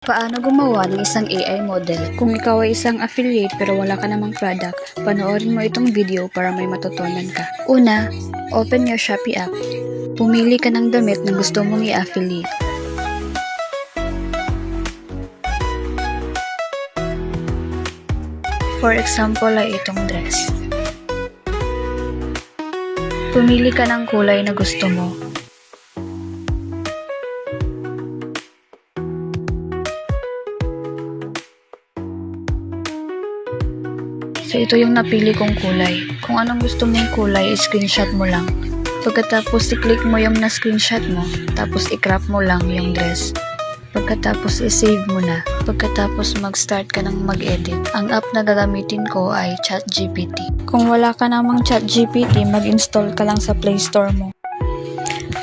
Paano gumawa ng isang AI model? Kung ikaw ay isang affiliate pero wala ka namang product, panoorin mo itong video para may matutunan ka. Una, open your Shopee app. Pumili ka ng damit na gusto mong i-affiliate. For example ay itong dress. Pumili ka ng kulay na gusto mo. So ito yung napili kong kulay. Kung anong gusto mong kulay, screenshot mo lang. Pagkatapos i-click mo yung na-screenshot mo, tapos i-crop mo lang yung dress. Pagkatapos i-save mo na. Pagkatapos mag-start ka ng mag-edit. Ang app na gagamitin ko ay ChatGPT. Kung wala ka namang ChatGPT, mag-install ka lang sa Play Store mo.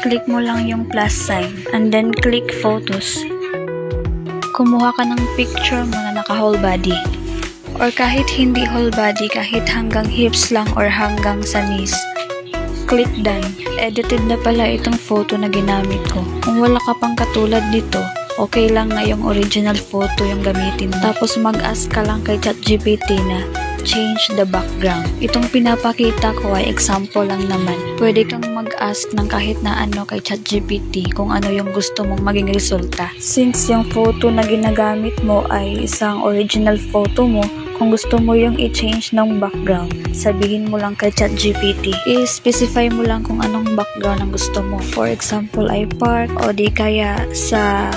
Click mo lang yung plus sign and then click photos. Kumuha ka ng picture mo na naka-whole body. Or kahit hindi whole body, kahit hanggang hips lang or hanggang sa knees. Click done. Edited na pala itong photo na ginamit ko. Kung wala ka pang katulad nito, okay lang na yung original photo yung gamitin mo. Tapos mag-ask ka lang kay ChatGPT na change the background. Itong pinapakita ko ay example lang naman. Pwede kang mag-ask ng kahit na ano kay ChatGPT kung ano yung gusto mong maging resulta. Since yung photo na ginagamit mo ay isang original photo mo, kung gusto mo yung i-change ng background, sabihin mo lang kay ChatGPT. I-specify mo lang kung anong background ang gusto mo. For example, ay park o di kaya sa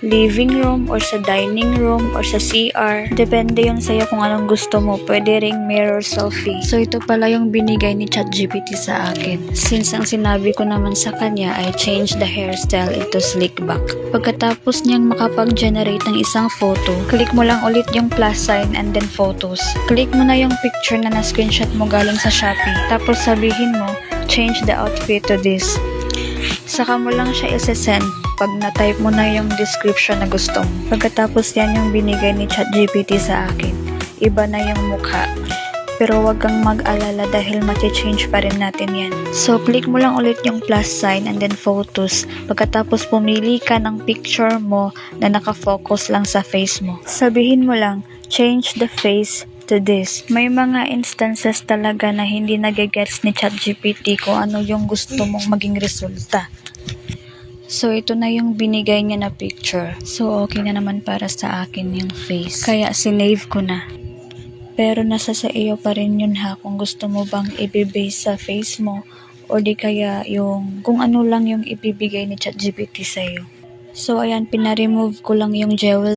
living room or sa dining room or sa CR. Depende yun sa'yo kung anong gusto mo. Pwede ring mirror selfie. So ito pala yung binigay ni ChatGPT sa akin. Since ang sinabi ko naman sa kanya ay change the hairstyle into slick back. Pagkatapos niyang makapag-generate ng isang photo, click mo lang ulit yung plus sign and then photos. Click mo na yung picture na na-screenshot mo galing sa Shopee. Tapos sabihin mo, change the outfit to this. Saka mo lang siya isi-send pag na-type mo na yung description na gusto mo. Pagkatapos yan yung binigay ni ChatGPT sa akin. Iba na yung mukha. Pero wag kang mag-alala dahil mati-change pa rin natin yan. So, click mo lang ulit yung plus sign and then photos. Pagkatapos pumili ka ng picture mo na nakafocus lang sa face mo. Sabihin mo lang, change the face to this. May mga instances talaga na hindi nagigets ni ChatGPT kung ano yung gusto mong maging resulta. So, ito na yung binigay niya na picture. So, okay na naman para sa akin yung face. Kaya, sinave ko na. Pero, nasa sa iyo pa rin yun ha, kung gusto mo bang i-base sa face mo o di kaya yung kung ano lang yung ibibigay ni ChatGPT sa'yo. So, ayan, pinaremove ko lang yung jewel